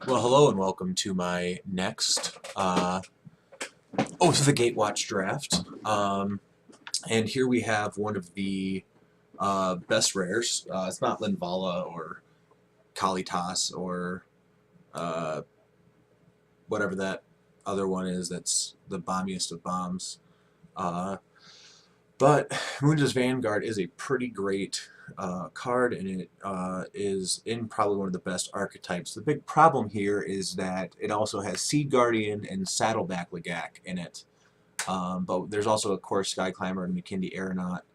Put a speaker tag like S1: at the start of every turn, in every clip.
S1: Well, hello and welcome to my next Oath of the Gatewatch draft. And here we have one of the best rares. It's not Linvala or Kalitas or uh, whatever that other one is that's the bombiest of bombs. Uh, But Moon's Vanguard is a pretty great card, and it is in probably one of the best archetypes. The big problem here is that it also has Seed Guardian and Saddleback Lagak in it. But there's also, of course, Sky Climber and McKindy Aeronaut,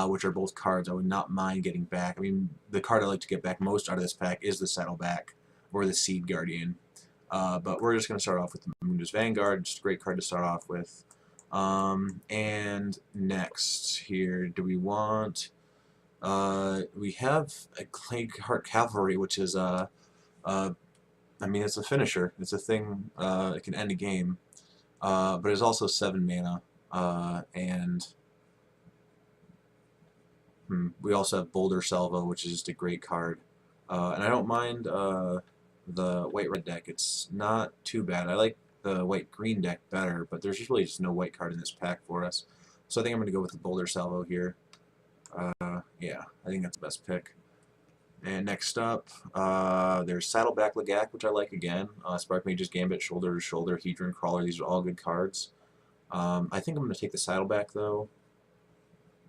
S1: which are both cards I would not mind getting back. I mean, the card I like to get back most out of this pack is the Saddleback or the Seed Guardian. But we're just going to start off with the Moon's Vanguard. Just a great card to start off with. And next here, do we want, we have a Clankheart Cavalry, which is I mean, it's a finisher. It's a thing, it can end a game, but it's also 7 mana, and we also have Boulder Salvo, which is just a great card, and I don't mind the white-red deck. It's not too bad. I like the white-green deck better, but there's really just no white card in this pack for us. So I think I'm going to go with the Boulder Salvo here. Yeah, I think that's the best pick. And next up, there's Saddleback Lagak, which I like again. Spark Mage's Gambit, Shoulder to Shoulder, Hedron Crawler. These are all good cards. I think I'm going to take the Saddleback, though,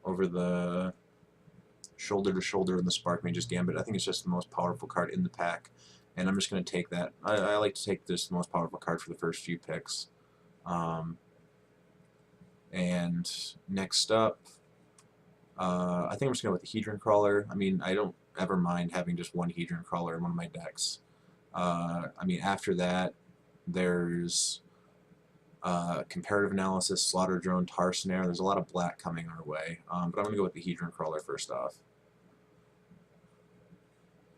S1: over the Shoulder to Shoulder and the Spark Mage's Gambit. I think it's just the most powerful card in the pack, and I'm just going to take that. I like to take this most powerful card for the first few picks. And next up, I think I'm just going to go with the Hedron Crawler. I mean, I don't ever mind having just one Hedron Crawler in one of my decks. I mean, after that, there's Comparative Analysis, Slaughter Drone, Tar Snare. There's a lot of black coming our way, but I'm going to go with the Hedron Crawler first off.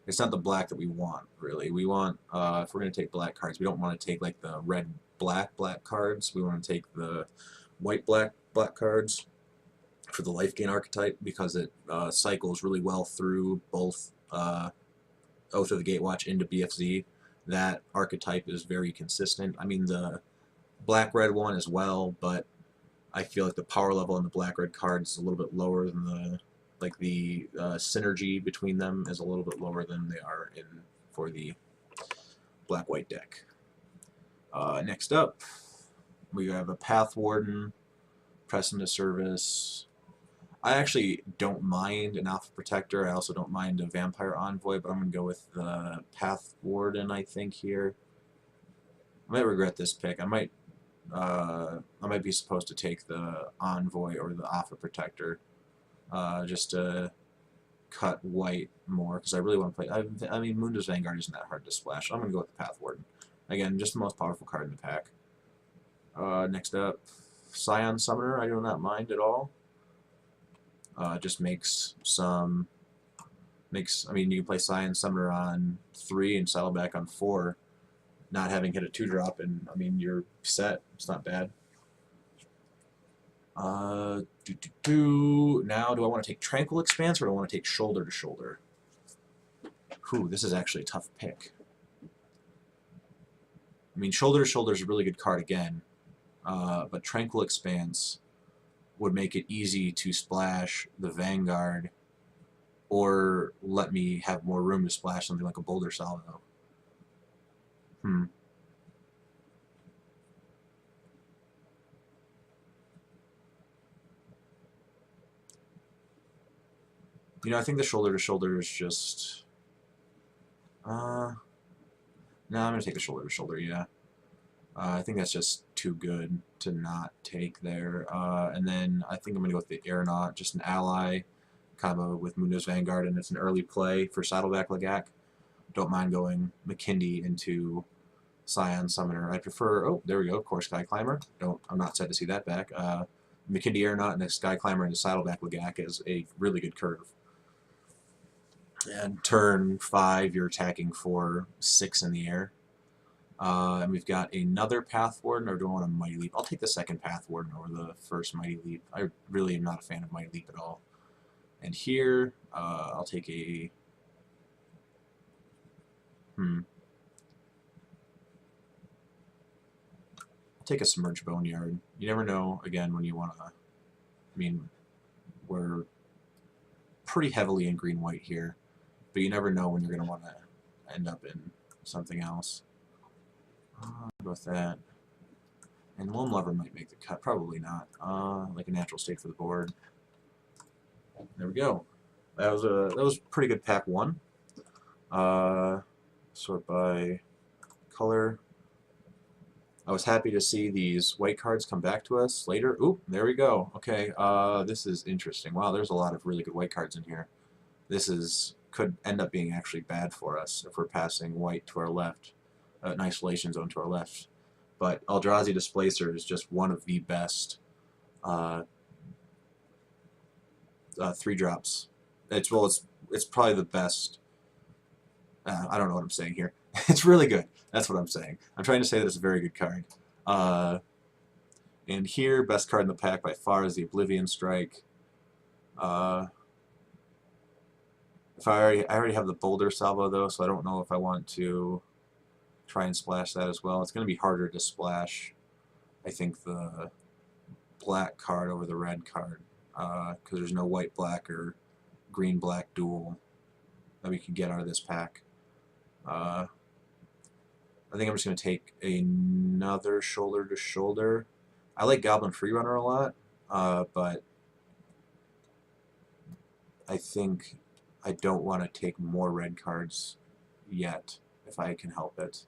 S1: It's not the black that we want, really. We want, if we're going to take black cards, we don't want to take like the red-black cards. We want to take the white-black cards for the life gain archetype, because it cycles really well through both Oath of the Gatewatch into BFZ. That archetype is very consistent. I mean, the black-red one as well, but I feel like the power level on the black-red cards is a little bit lower than the synergy between them is a little bit lower than they are for the black-white deck. Next up, we have a Path Warden, Press into Service. I actually don't mind an Alpha Protector. I also don't mind a Vampire Envoy, but I'm going to go with the Path Warden, I think, here. I might regret this pick. I might be supposed to take the Envoy or the Alpha Protector, just to cut white more, because I really want to play. I mean, Moon's Vanguard isn't that hard to splash. I'm going to go with the Path Warden. Again, just the most powerful card in the pack. Next up, Scion Summoner. I do not mind at all. Just I mean, you can play Scion Summoner on 3 and Saddleback on 4, not having hit a 2-drop, and I mean, you're set. It's not bad. Now, do I want to take Tranquil Expanse or do I want to take Shoulder to Shoulder? Whew, this is actually a tough pick. I mean, Shoulder to Shoulder is a really good card again, but Tranquil Expanse would make it easy to splash the Vanguard, or let me have more room to splash something like a Boulder Salvo. You know, I think the Shoulder to Shoulder is just... no, I'm going to take the Shoulder to Shoulder, yeah. I think that's just too good to not take there. And then I think I'm going to go with the Aeronaut, just an ally combo with Moon's Vanguard, and it's an early play for Saddleback Lagak. Don't mind going McKindy into Scion Summoner. I prefer, oh, there we go, of course, Sky Climber. I'm not sad to see that back. McKindy Aeronaut and a Sky Climber into Saddleback Lagak is a really good curve. And turn 5, you're attacking for 6 in the air. And we've got another Path Warden, or do I want a Mighty Leap? I'll take the second Path Warden over the first Mighty Leap. I really am not a fan of Mighty Leap at all. And here, I'll take a... take a Submerged Boneyard. You never know, again, when you want to... I mean, we're pretty heavily in green-white here, but you never know when you're going to want to end up in something else. I'll go with that. And Loam Lover might make the cut. Probably not. Like a natural state for the board. There we go. That was pretty good pack 1. Sort by color. I was happy to see these white cards come back to us later. Oop, there we go. Okay, this is interesting. Wow, there's a lot of really good white cards in here. This could end up being actually bad for us if we're passing white to our left, an isolation zone to our left. But Eldrazi Displacer is just one of the best 3-drops. It's probably the best. I don't know what I'm saying here. It's really good. That's what I'm saying. I'm trying to say that it's a very good card. And here, best card in the pack by far is the Oblivion Strike. If I already have the Boulder Salvo though, so I don't know if I want to try and splash that as well. It's going to be harder to splash, I think, the black card over the red card, because there's no white-black or green-black duel that we can get out of this pack. I think I'm just going to take another Shoulder to Shoulder. I like Goblin Freerunner a lot, but I think I don't want to take more red cards yet, if I can help it.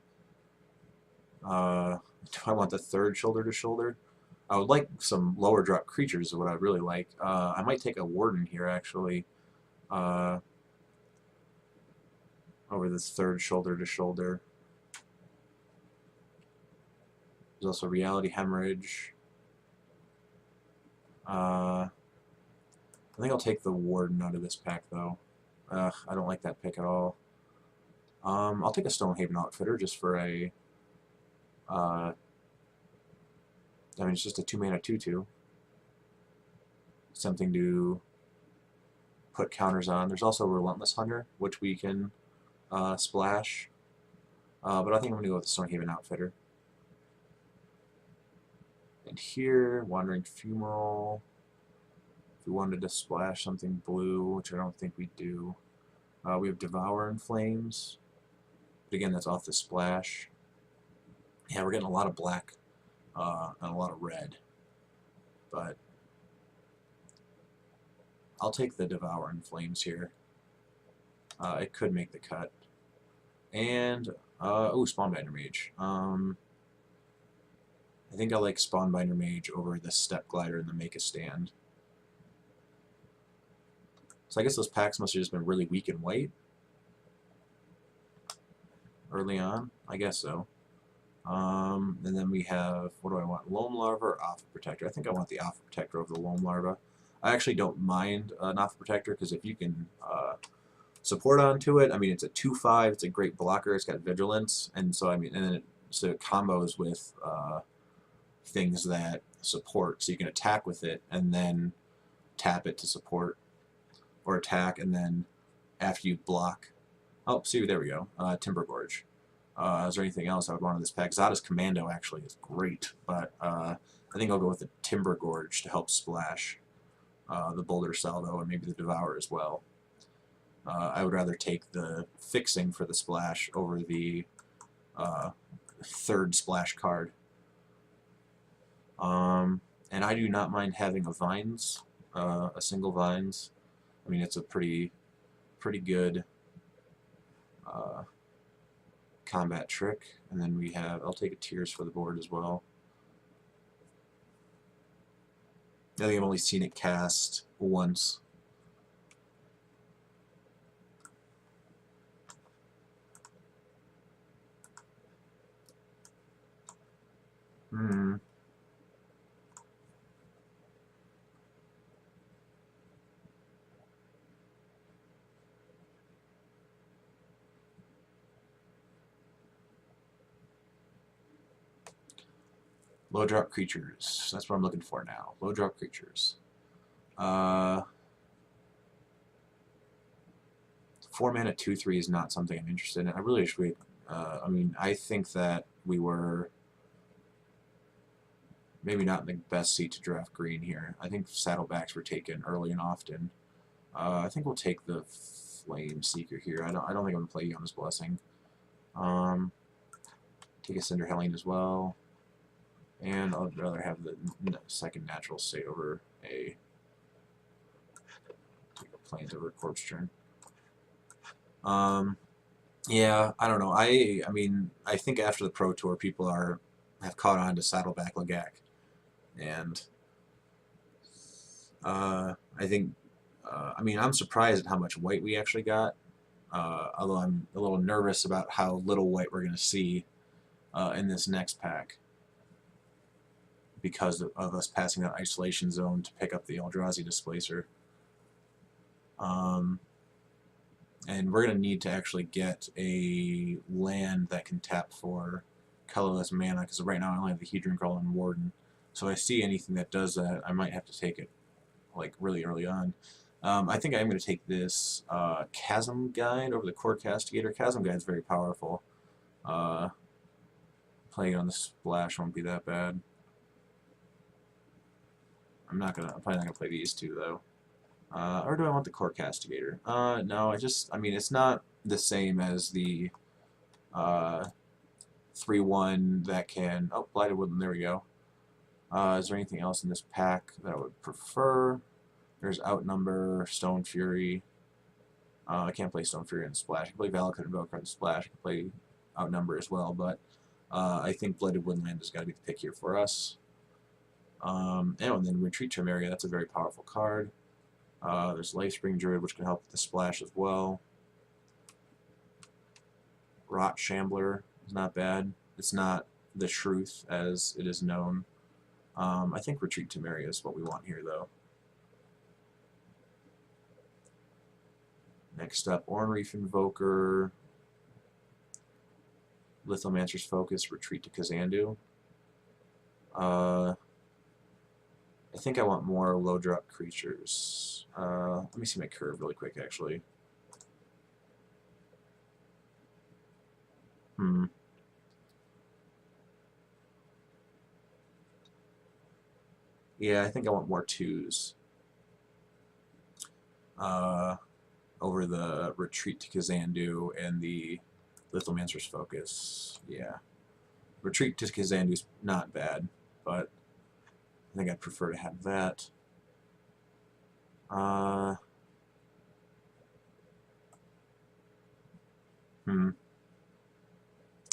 S1: Do I want the 3rd Shoulder to Shoulder? I would like some lower drop creatures is what I really like. I might take a Warden here, actually, over this 3rd Shoulder to Shoulder. There's also Reality Hemorrhage. I think I'll take the Warden out of this pack, though. I don't like that pick at all. I'll take a Stonehaven Outfitter just for a... I mean, it's just a 2-mana 2/2. Something to put counters on. There's also Relentless Hunter, which we can splash. But I think I'm going to go with the Stonehaven Outfitter. And here, Wandering Fumarole. If we wanted to splash something blue, which I don't think we do. We have Devour in Flames. But again, that's off the splash. Yeah, we're getting a lot of black and a lot of red. But I'll take the Devour in Flames here. It could make the cut. And, oh, Spawnbinder Mage. I think I like Spawnbinder Mage over the Step Glider and the Make a Stand. So I guess those packs must have just been really weak in white early on. I guess so. And then we have, what do I want? Loam Larva or Alpha Protector? I think I want the Alpha Protector over the Loam Larva. I actually don't mind an Alpha Protector because if you can support onto it, I mean, it's a 2/5, it's a great blocker, it's got Vigilance, and so, I mean, and then it combos with things that support, so you can attack with it and then tap it to support, or attack and then after you block. Oh, see, there we go. Timber Gorge. Is there anything else I would want in this pack? Zada's Commando actually is great, but I think I'll go with the Timber Gorge to help splash the Boulder Salvo and maybe the Devour as well. I would rather take the Fixing for the splash over the 3rd splash card. And I do not mind having a Vines, a single Vines. I mean, it's a pretty good combat trick. And then we have, I'll take a Tears for the board as well. I think I've only seen it cast once. Low drop creatures. That's what I'm looking for now. Low drop creatures. 4-mana 2/3 is not something I'm interested in. I really wish we. I mean, I think that we were maybe not in the best seat to draft green here. I think saddlebacks were taken early and often. I think we'll take the Flame Seeker here. I don't think I'm gonna play Yona's Blessing. Take a Cinder Helene as well, and I'd rather have the second natural state over a Plains over a Corpse Churn. Yeah, I don't know. I mean, I think after the Pro Tour, people have caught on to Saddleback Lagak, and I think I mean, I'm surprised at how much white we actually got. Although I'm a little nervous about how little white we're going to see in this next pack because of us passing that isolation zone to pick up the Eldrazi Displacer. And we're going to need to actually get a land that can tap for colorless mana, because right now I only have the Hedron Crawl and Warden. So if I see anything that does that, I might have to take it like really early on. I think I'm going to take this Chasm Guide over the Core Castigator. Chasm Guide is very powerful. Playing it on the splash won't be that bad. I'm probably not gonna play these two though. Or do I want the Core Castigator? No, I mean, it's not the same as the 3/1 that can. Oh, Blighted Woodland. There we go. Is there anything else in this pack that I would prefer? There's Outnumber, Stone Fury. I can't play Stone Fury and Splash. I can play Valakut and Velcro and Splash. I can play Outnumber as well, but I think Blighted Woodland has got to be the pick here for us. And then Retreat Temeria, that's a very powerful card. There's Lifespring Druid, which can help with the Splash as well. Rot Shambler is not bad. It's not the Shruth as it is known. I think Retreat Temeria is what we want here, though. Next up, Ornreef Invoker, Lithomancer's Focus, Retreat to Kazandu. I think I want more low drop creatures. Let me see my curve really quick, actually. Yeah, I think I want more 2s. Over the Retreat to Kazandu and the Lithomancer's Focus. Yeah. Retreat to Kazandu's not bad, but I think I'd prefer to have that.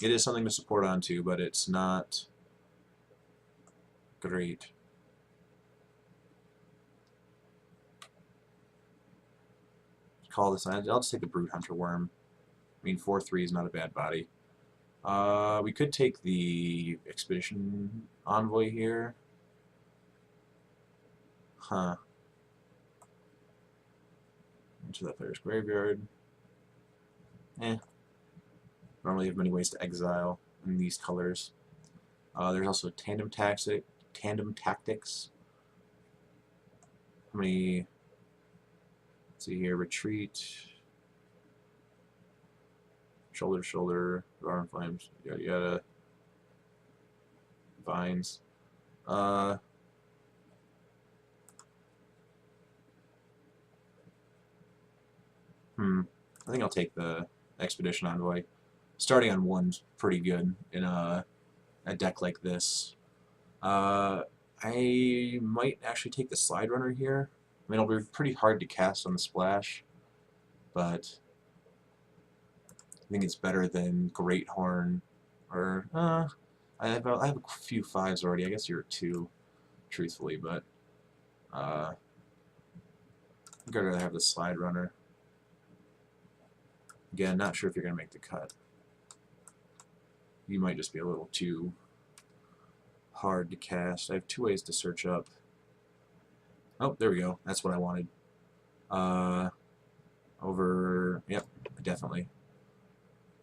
S1: It is something to support onto, but it's not great. Call this. I'll just take the Brood Hunter Worm. I mean, 4/3 is not a bad body. We could take the Expedition Envoy here. Huh. Into that player's graveyard. Don't really have many ways to exile in these colors. There's also Tandem Tactics. How many? Let's see here. Retreat. Shoulder to Shoulder. Arm Flames. Yada yada. Vines. I think I'll take the Expedition Envoy. Starting on 1's pretty good in a deck like this. I might actually take the Slide Runner here. I mean, it'll be pretty hard to cast on the Splash, but I think it's better than Great Horn, or I have a few 5s already. I guess you're 2, truthfully, but I think I'd rather have the Slide Runner. Again, not sure if you're going to make the cut. You might just be a little too hard to cast. I have 2 ways to search up. Oh, there we go. That's what I wanted. Yep, definitely.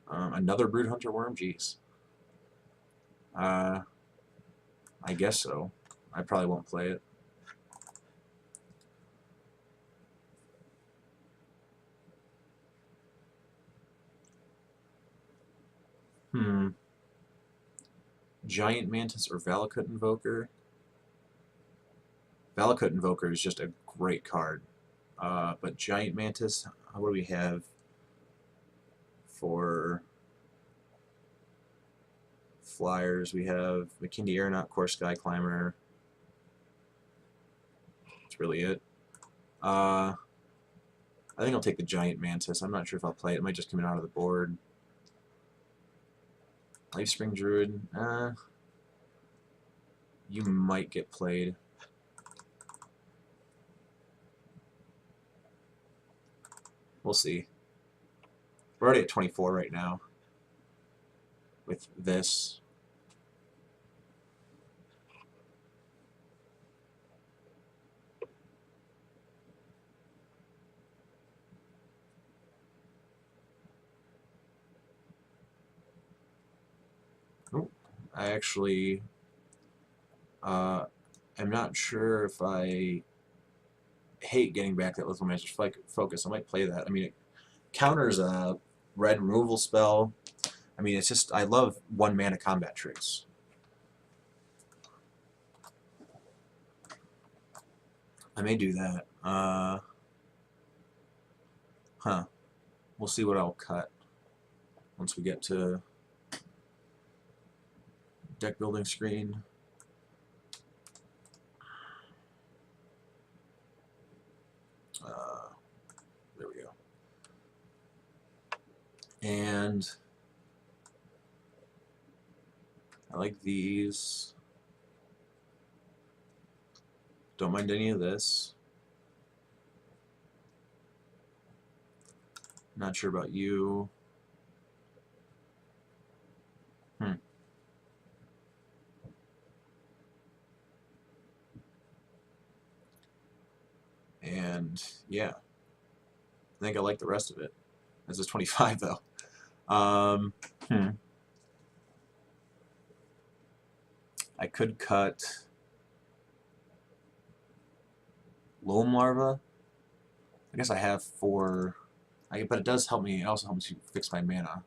S1: Another Brood Hunter Worm? Jeez. I guess so. I probably won't play it. Giant Mantis or Valakut Invoker? Valakut Invoker is just a great card. But Giant Mantis, what do we have for flyers? We have McKindy Aeronaut, Core Sky Climber. That's really it. I think I'll take the Giant Mantis. I'm not sure if I'll play it. It might just come out of the board. Life Spring Druid. You might get played. We'll see. We're already at 24 right now with this. Oh, I actually am not sure if I hate getting back that Lethal Master's Focus. I might play that. I mean, it counters a red removal spell. I mean, it's just, I love 1-mana combat tricks. I may do that. We'll see what I'll cut once we get to deck building screen. There we go. And I like these. Don't mind any of this. Not sure about you. And yeah, I think I like the rest of it. This is 25 though. I could cut Loam Larva. I guess I have 4. But it does help me. It also helps you fix my mana.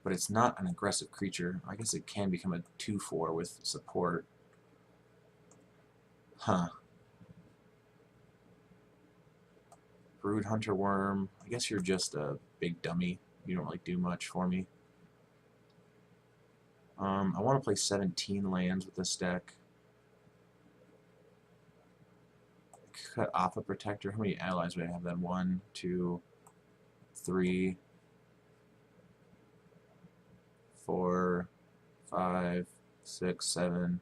S1: But it's not an aggressive creature. I guess it can become a 2/4 with support. Brood Hunter Worm. I guess you're just a big dummy. You don't really do much for me. I want to play 17 lands with this deck. Cut off a Protector. How many allies would I have then? 1, 2, 3, 4, 5, 6, 7,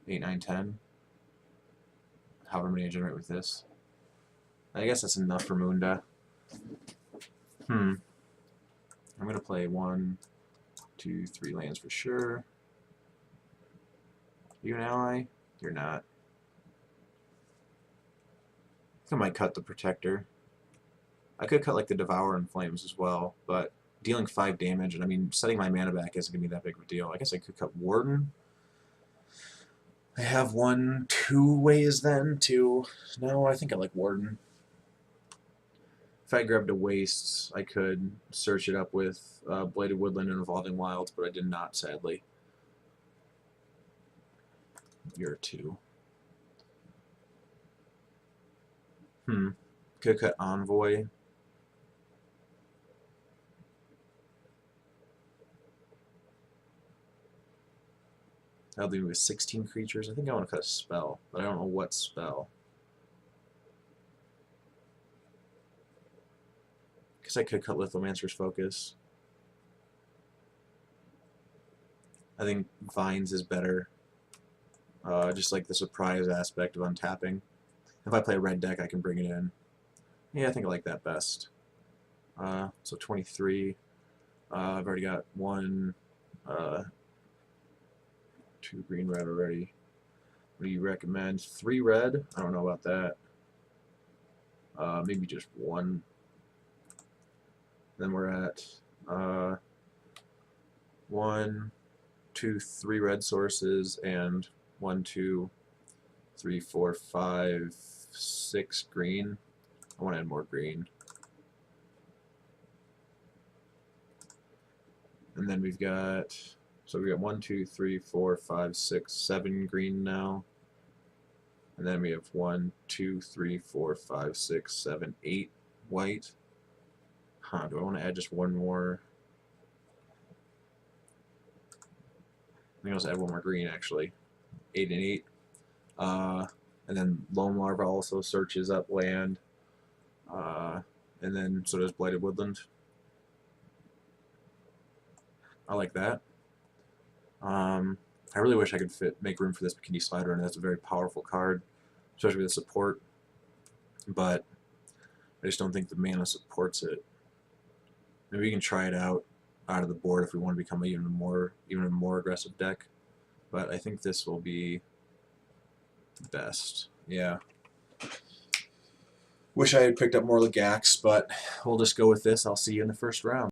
S1: 8, 9, 10. However many I generate with this. I guess that's enough for Munda. I'm gonna play 1, 2, 3 lands for sure. You an ally? You're not. I think I might cut the Protector. I could cut like the Devour and Flames as well, but dealing 5 damage, and I mean, setting my mana back isn't going to be that big of a deal. I guess I could cut Warden. I have 2 ways then to... No, I think I like Warden. If I grabbed a Waste, I could search it up with Bladed Woodland and Evolving Wilds, but I did not, sadly. You're 2. Could cut Envoy. That'll leave me with 16 creatures. I think I want to cut a spell, but I don't know what spell. Because I could cut Lithomancer's Focus. I think Vines is better. Just like the surprise aspect of untapping. If I play a red deck, I can bring it in. Yeah, I think I like that best. So 23. I've already got 1, 2 green, red already. What do you recommend? 3 red? I don't know about that. Maybe just 1. Then we're at 1, 2, 3 red sources and 1, 2, 3, 4, 5, 6 green. I want to add more green. And then we've got, so we got 1, 2, 3, 4, 5, 6, 7 green now. And then we have 1, 2, 3, 4, 5, 6, 7, 8 white. Huh, do I want to add just one more? I think I'll just add one more green actually. 8 and 8. And then Lone Larva also searches up land. And then so does Blighted Woodland. I like that. I really wish I could make room for this Bikini Spider, and that's a very powerful card, especially with the support. But I just don't think the mana supports it. Maybe we can try it out of the board if we want to become even a more aggressive deck. But I think this will be best. Yeah. Wish I had picked up more Legax, but we'll just go with this. I'll see you in the first round.